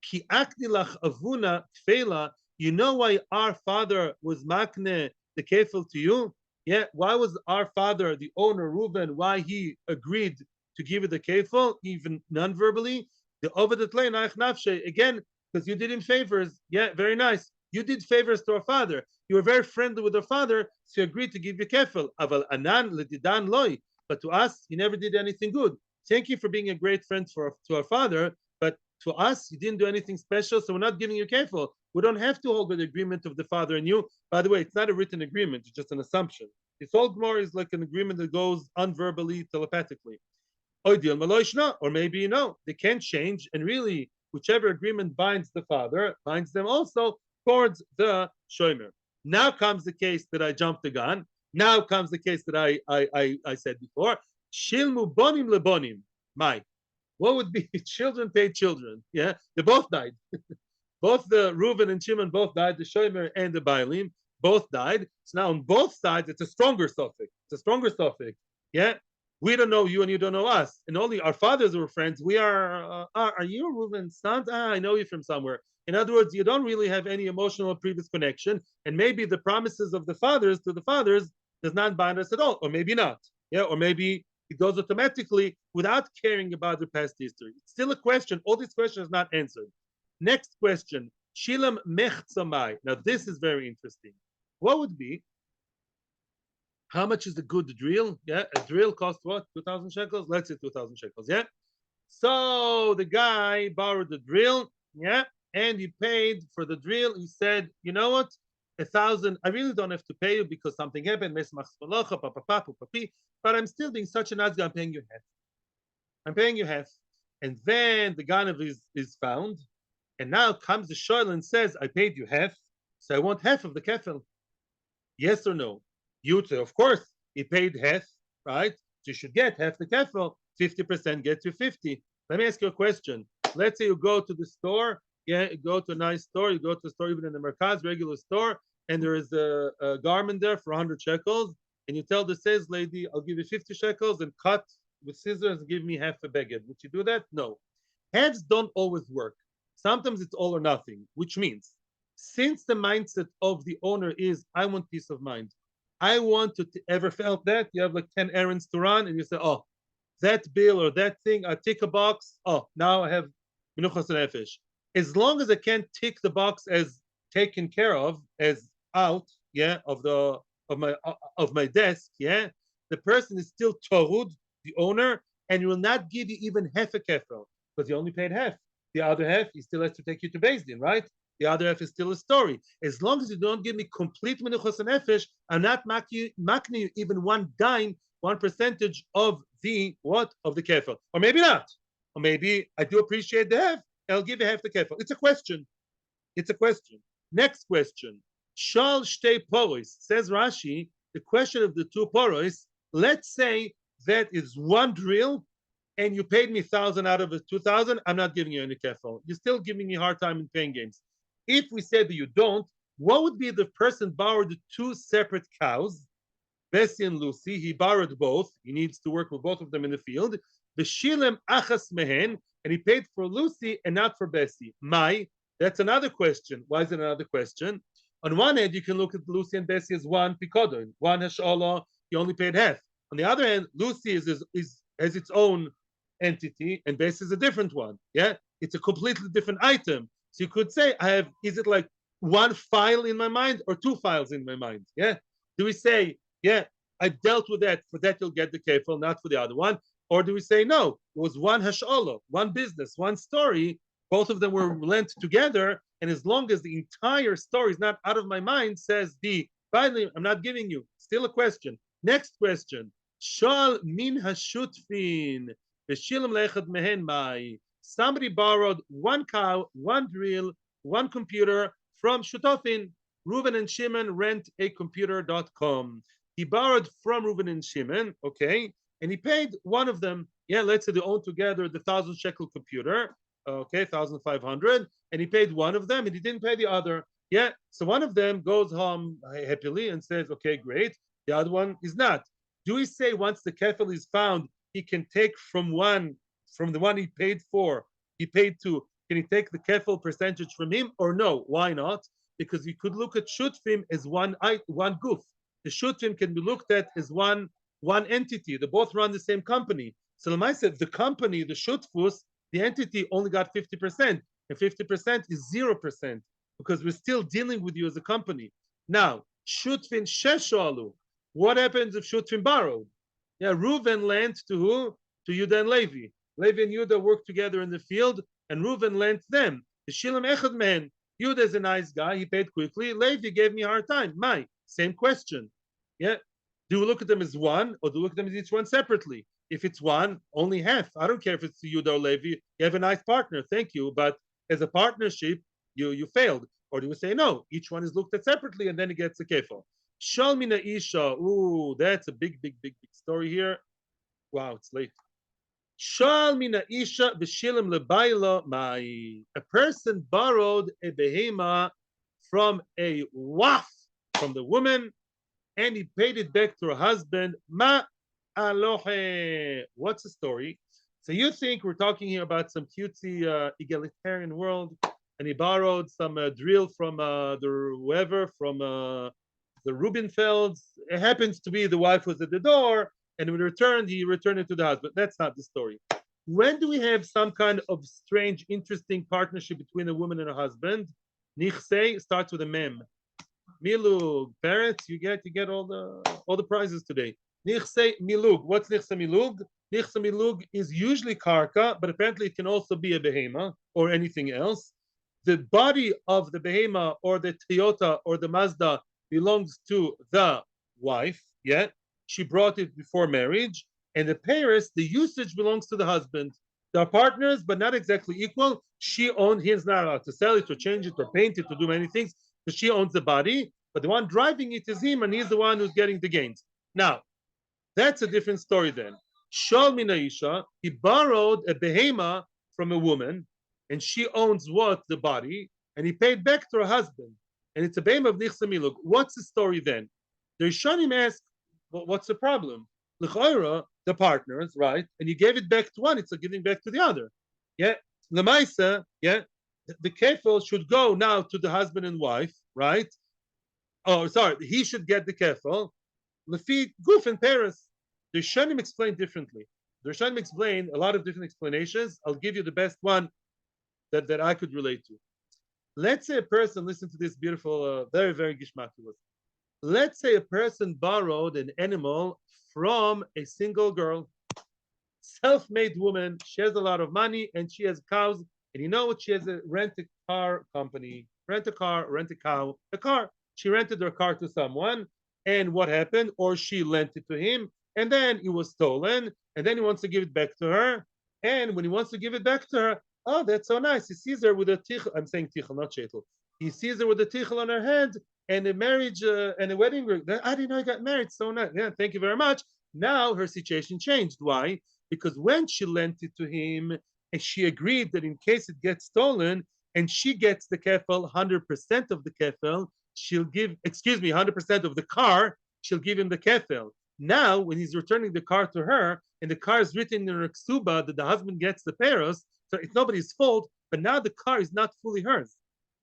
ki akni lach avuna kfela. You know why our father was makne the kefel to you? Yeah. Why was our father, the owner Reuben, why he agreed to give you the kefel, even non-verbally? The ovadatlein nafshe again, because you did him favors. Yeah, very nice. You did favors to our father. You were very friendly with our father, so you agreed to give you kefel. Aval anan ledidan loy. But to us, you never did anything good. Thank you for being a great friend to our father, but to us, you didn't do anything special, so we're not giving you kefel. We don't have to hold with the agreement of the father and you. By the way, it's not a written agreement, it's just an assumption. This whole Gemara is like an agreement that goes unverbally, telepathically. Or maybe you know, they can't change, and really, whichever agreement binds the father, binds them also towards the shomer. Now comes the case that I jumped the gun. Now comes the case that I said before. Shilmu bonim lebonim. My, what would be children paid children? Yeah, they both died. Both the Reuven and Shimon both died. The shomer and the Bailim both died. So now on both sides, it's a stronger suffix. Yeah. We don't know you and you don't know us. And only our fathers were friends. We are you Reuven's sons? I know you from somewhere. In other words, you don't really have any emotional previous connection. And maybe the promises of the fathers to the fathers does not bind us at all. Or maybe not. Yeah, or maybe it goes automatically without caring about the past history. It's still a question. All these questions are not answered. Next question. Shilam mechzamai. Now this is very interesting. What would be? How much is a good drill? Yeah, a drill costs what? 2,000 shekels? Let's say 2,000 shekels, yeah? So the guy borrowed the drill, yeah, and he paid for the drill. He said, you know what? 1,000, I really don't have to pay you because something happened, but I'm still being such a nice guy, I'm paying you half. And then the ganav is found, and now comes the shoyl and says, I paid you half, so I want half of the kefel. Yes or no? You would say, of course, he paid half, right? So you should get half the kefel. 50% gets you 50. Let me ask you a question. Let's say you go to the store, yeah, you go to a nice store, you go to the store even in the Merkaz, regular store, and there is a garment there for 100 shekels, and you tell the sales lady, I'll give you 50 shekels and cut with scissors and give me half a beged. Would you do that? No. Halves don't always work. Sometimes it's all or nothing, which means since the mindset of the owner is, I want peace of mind. I want to ever felt that you have like 10 errands to run and you say, oh, that bill or that thing, I tick a box. Oh, now I have minuchas nefesh. As long as I can't tick the box as taken care of, as out, yeah, of my desk, yeah, the person is still torud, the owner, and he will not give you even half a kefel because you only paid half. The other half, he still has to take you to BSD, right? The other half is still a story. As long as you don't give me complete menuchos and nefesh, I'm not making you even one dime, 1% of the what? Of the kefil. Or maybe not. Or maybe I do appreciate the half, I'll give you half the kefil. It's a question. It's a question. Next question. Shal shtei poros, says Rashi, the question of the two poros, let's say that is one drill and you paid me 1,000 out of the 2,000, I'm not giving you any kefil. You're still giving me a hard time in paying games. If we said that you don't, what would be if the person borrowed two separate cows, Bessie and Lucy? He borrowed both. He needs to work with both of them in the field. B'shilem achas mehen, and he paid for Lucy and not for Bessie. My, that's another question. Why is it another question? On one hand, you can look at Lucy and Bessie as one pikodon, one hasholah. He only paid half. On the other hand, Lucy has its own entity, and Bessie is a different one. Yeah, it's a completely different item. So you could say, is it like one file in my mind or two files in my mind? Yeah. Do we say, yeah, I dealt with that, for that you'll get the kefil, not for the other one? Or do we say, no, it was one hash'ala, one business, one story, both of them were lent together, and as long as the entire story is not out of my mind, says finally, I'm not giving you. Still a question. Next question. Shal min hashutfin, v'shilam lechad mehen mai. Somebody borrowed one cow, one drill, one computer from Shutofin. Reuven and Shimon rent a computer.com. He borrowed from Reuven and Shimon, okay, and he paid one of them. Yeah, let's say they own together the 1,000 shekel computer, okay, 1,500, and he paid one of them and he didn't pay the other. Yeah, so one of them goes home happily and says, okay, great. The other one is not. Do we say once the kefil is found, he can take from the one he paid to, can he take the kefil percentage from him or no? Why not? Because you could look at shutfim as one goof. The shutfim can be looked at as one entity. They both run the same company. So Lamai said the company, the shutfus, the entity only got 50%, and 50% is 0% because we're still dealing with you as a company. Now, shutfin sheshalu. What happens if shutfin borrowed? Yeah, Reuven lent to who? To Yudah and Levi. Levi and Yudah worked together in the field, and Reuven lent them. The Shilam Echad Man. Yudah is a nice guy. He paid quickly. Levi gave me a hard time. Same question. Yeah. Do we look at them as one, or do we look at them as each one separately? If it's one, only half. I don't care if it's Yudah or Levi. You have a nice partner. Thank you. But as a partnership, you failed. Or do we say no? Each one is looked at separately, and then it gets a kefil. Shalmina Isha. Ooh, that's a big story here. Wow, it's late. Shalmina Isha b'shilim lebayla mai. A person borrowed a behema from a waf, from the woman, and he paid it back to her husband. Ma alohe. What's the story? So you think we're talking here about some cutesy egalitarian world, and he borrowed some drill from the Rubenfelds. It happens to be the wife was at the door, and when he returned it to the husband. That's not the story. When do we have some kind of strange, interesting partnership between a woman and a husband? Nichsei starts with a mem. Milug, parents, you get all the prizes today. Nichsei milug. What's nichsei milug? Nichsei milug is usually karka, but apparently it can also be a behema or anything else. The body of the behema or the Toyota or the Mazda belongs to the wife. Yeah, she brought it before marriage, and the payers, the usage belongs to the husband. They're partners, but not exactly equal. He's not allowed to sell it or change it or paint it or do many things, because she owns the body, but the one driving it is him, and he's the one who's getting the gains. Now, that's a different story then. Shal Minaisha, he borrowed a behema from a woman, and she owns what? The body, and he paid back to her husband. and it's a beim of nichsa milug. What's the story then? The Rishonim ask, well, what's the problem? L'choira, the partners, right? And you gave it back to one, it's like giving back to the other. Yeah. Lemaisa, yeah. The kefel should go now to the husband and wife, right? Oh, sorry, he should get the kefel. Lefi Guf and Paris. The Rishonim explain differently. The Rishonim explain a lot of different explanations. I'll give you the best one that I could relate to. Let's say a person, listen to this beautiful, very, very gishmakulus. Let's say a person borrowed an animal from a single girl, self-made woman. She has a lot of money and she has cows. And you know what? She has a rent-a-car company. Rent a car, rent a cow, a car. She rented her car to someone. And what happened? Or she lent it to him. And then it was stolen. And then he wants to give it back to her. And when he wants to give it back to her, oh, that's so nice. He sees her with a tichel. I'm saying tichel, not shetel. He sees her with a tichel on her head and a marriage and a wedding ring. I didn't know I got married. So nice. Yeah, thank you very much. Now her situation changed. Why? Because when she lent it to him and she agreed that in case it gets stolen and she gets the kefel, 100% of the kefel, she'll give, 100% of the car, she'll give him the kefel. Now, when he's returning the car to her and the car is written in her ksuba that the husband gets the peros, so it's nobody's fault, but now the car is not fully hers.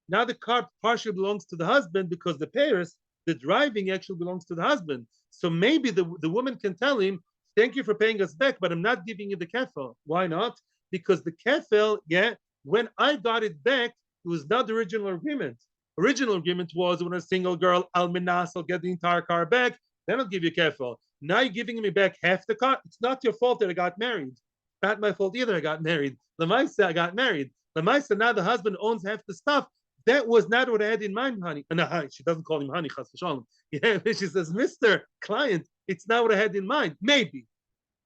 Now the car partially belongs to the husband because the peros, the driving actually belongs to the husband. So maybe the woman can tell him, thank you for paying us back, but I'm not giving you the kefel. Why not? Because the kefel, yeah, when I got it back, it was not the original agreement. Original agreement was when a single girl, alminas, I'll get the entire car back, then I'll give you kefel. Now you're giving me back half the car. It's not your fault that I got married. Not my fault either. I got married. Lemaisa, I got married. Lemaisa, now the husband owns half the stuff. That was not what I had in mind, honey. No, honey, she doesn't call him honey, chas v'shalom. Yeah, she says, Mr. Client, it's not what I had in mind. Maybe.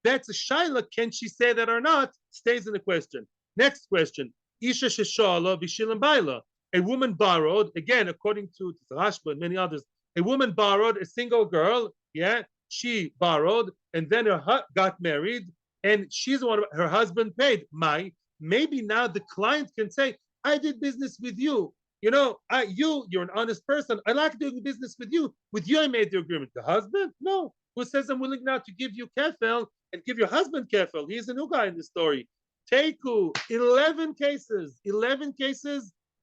That's a shaila. Can she say that or not? Stays in the question. Next question. Isha sheshala v'shilim baila. A woman borrowed, again, according to Rashba and many others, a woman borrowed a single girl, yeah, she borrowed, and then got married, and she's the one, her husband paid. Maybe now the client can say, I did business with you. You know, you're an honest person. I like doing business with you. With you, I made the agreement. The husband? No. Who says I'm willing now to give you kefel and give your husband kefel? He's a new guy in the story. Teku, 11 cases,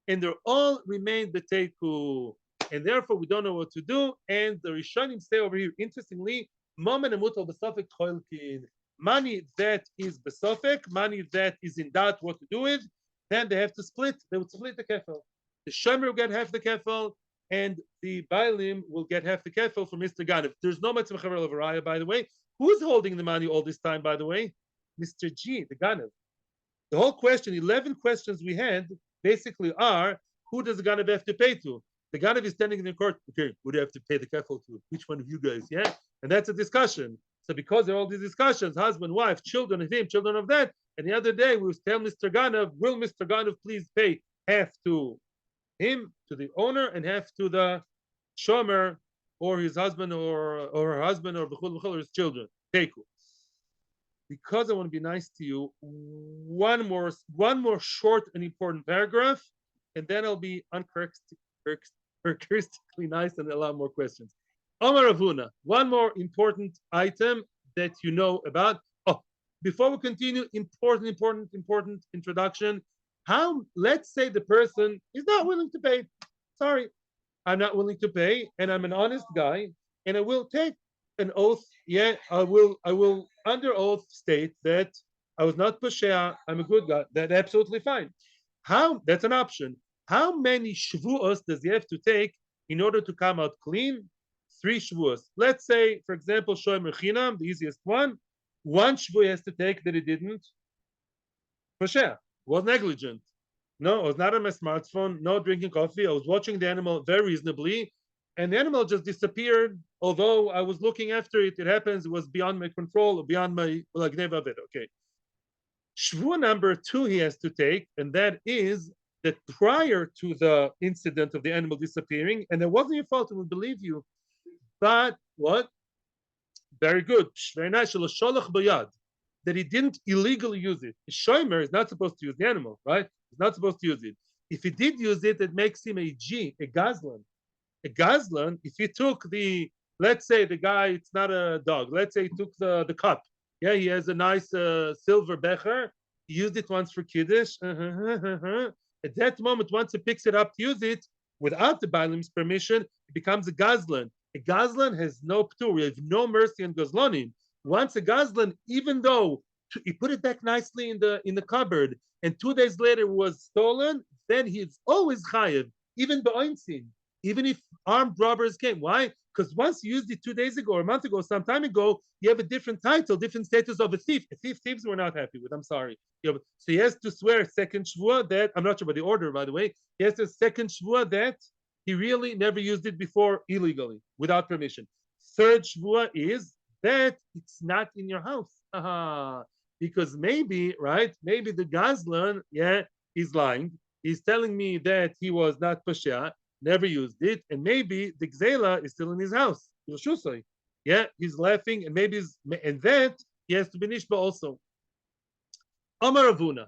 and they all remain the teku. And therefore, we don't know what to do. And the Rishonim say over here, interestingly, Mom and Amud besofek choilkin. Money that is besofek, money that is in doubt what to do with, then they have to split. They would split the kefel. The shomer will get half the kefel, and the bailim will get half the kefel from Mr. Ganav. There's no Metzia of Araya, by the way. Who's holding the money all this time, by the way? Mr. G, the Ganav. The whole question, 11 questions we had, basically are, who does the Ganav have to pay to? The Ganav is standing in the court, okay, who do you have to pay the kefel to? Which one of you guys, yeah? And that's a discussion. So because there are all these discussions, husband, wife, children of him, children of that, and the other day we will tell Mr. Ganav, will Mr. Ganav please pay half to him, to the owner, and half to the shomer, or his husband, or her husband, or or his children. Teku. Because I want to be nice to you, one more short and important paragraph, and then I'll be uncharacteristically nice and allow more questions. Omar Avuna, one more important item that you know about. Oh, before we continue, important introduction. Let's say the person is not willing to pay. Sorry, I'm not willing to pay, and I'm an honest guy, and I will take an oath. Yeah, I will under oath state that I was not pushea, I'm a good guy. That's absolutely fine. That's an option. How many shvuos does he have to take in order to come out clean? 3 shvuos. Let's say, for example, shomer chinam, the easiest one. 1 shvu he has to take that he didn't pushea, was negligent. No, I was not on my smartphone, no drinking coffee. I was watching the animal very reasonably, and the animal just disappeared. Although I was looking after it, it happens, it was beyond my control, beyond my lagneva of it. Okay. Shvu number 2 he has to take, and that is that prior to the incident of the animal disappearing, and it wasn't your fault, I will believe you, but what? Very good. Very nice. That he didn't illegally use it. A shomer is not supposed to use the animal, right? He's not supposed to use it. If he did use it, it makes him a G, a gazlan. A gazlan, if he took the, let's say the guy, it's not a dog. Let's say he took the cup. Yeah, he has a nice silver becher. He used it once for kiddush. At that moment, once he picks it up to use it without the Baalim's permission, it becomes a gazlan. A gazlan has no ptur. We have no mercy on gazlanim. Once a gazlan, even though he put it back nicely in the cupboard, and 2 days later it was stolen, then he's always chayiv, even be'oinsin, even if armed robbers came. Why? Because once you used it 2 days ago or a month ago, some time ago, you have a different title, different status of a thief. A thief, thieves we're not happy with. I'm sorry. So he has to swear a second shvua that, I'm not sure about the order, by the way. He has a second shvua that he really never used it before illegally, without permission. Third shvua is that it's not in your house. Because maybe, right? Maybe the gazlan, yeah, he's lying. He's telling me that he was not pasha, never used it, and maybe the gzela is still in his house. Yeah, he's laughing, and maybe and that he has to be nishba also. Amar Avuna.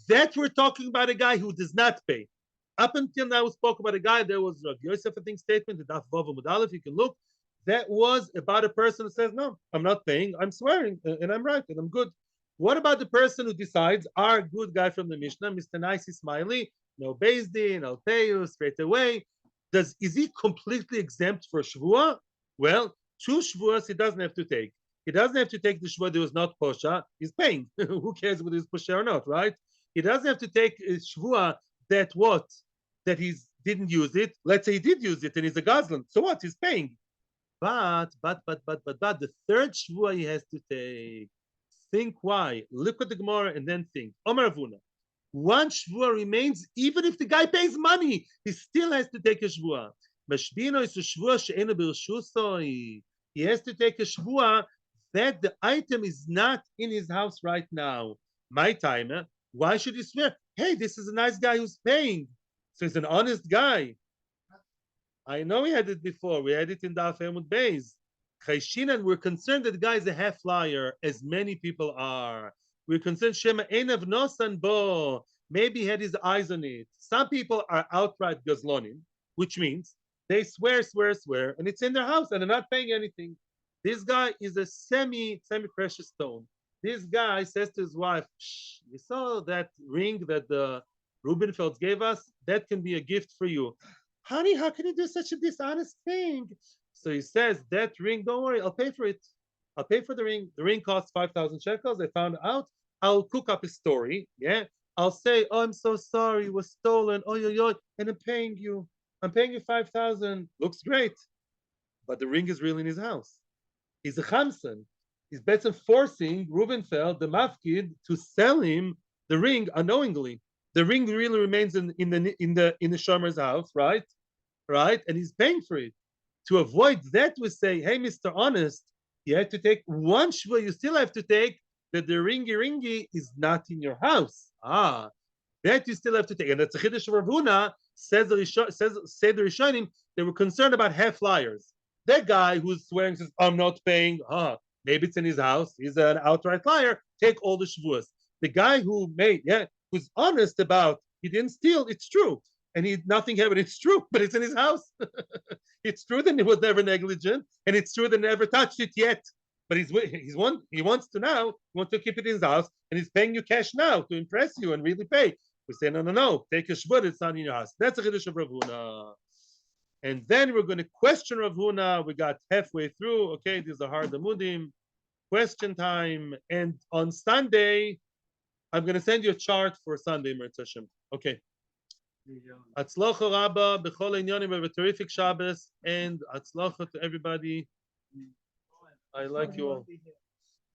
That we're talking about a guy who does not pay. Up until now, we spoke about a guy. There was Rav Yosef, I think, statement, the Daf Bava Amud Aleph, you can look. That was about a person who says, no, I'm not paying, I'm swearing, and I'm right, and I'm good. What about the person who decides, our good guy from the Mishnah, Mr. Nicey Smiley, no BSD, I'll pay you straight away. Is he completely exempt for Shvua? Well, 2 Shvuas he doesn't have to take. He doesn't have to take the Shvua that was not Posha. He's paying. Who cares whether it's Posha or not, right? He doesn't have to take a Shvua that what? That he didn't use it. Let's say he did use it and he's a Gazlan. So what? He's paying. But the third Shvua he has to take. Think why. Look at the Gemara and then think. Omar Avuna. 1 shvua remains, even if the guy pays money, he still has to take a shvua. He has to take a shvua that the item is not in his house right now. My timer, why should he swear? Hey, this is a nice guy who's paying. So he's an honest guy. I know we had it before. We had it in Daf Amud Beis. Chayshinan, we're concerned that the guy is a half liar, as many people are. We're concerned Shema Einav Nosan Bo. Maybe he had his eyes on it. Some people are outright gazlonim, which means they swear, and it's in their house and they're not paying anything. This guy is a semi-precious stone. This guy says to his wife, you saw that ring that the Rubenfelds gave us? That can be a gift for you. Honey, how can you do such a dishonest thing? So he says, that ring, don't worry, I'll pay for it. I'll pay for the ring. The ring costs 5,000 shekels. I found out. I'll cook up a story. Yeah. I'll say, oh, I'm so sorry. It was stolen. Oh, and I'm paying you. I'm paying you 5,000. Looks great. But the ring is really in his house. He's a chamsan. He's better forcing Rubenfeld, the mafkid, to sell him the ring unknowingly. The ring really remains in the shomer's house, right? Right? And he's paying for it. To avoid that, we say, hey, Mr. Honest, you have to take 1 shvua. You still have to take that the ringy is not in your house. That you still have to take. And that's a chiddush of Rav Huna, says the Rishonim, they were concerned about half liars. That guy who's swearing says, I'm not paying. Maybe it's in his house. He's an outright liar. Take all the shvuas. The guy who who's honest about he didn't steal, it's true. And nothing happened. It's true, but it's in his house. It's true that he was never negligent, and it's true that he never touched it yet. But he wants to keep it in his house, and he's paying you cash now to impress you and really pay. We say, no, take a shvud, it's not in your house. That's a chiddush of Rav Huna. And then we're going to question Rav Huna. We got halfway through. Okay, these are hard amudim. Question time. And on Sunday, I'm going to send you a chart for Sunday, Metzia Hashem. Okay. Atzlocha Rabba, B'chol Inyonim, have a terrific Shabbos, and Atzlocha to everybody. I like you all.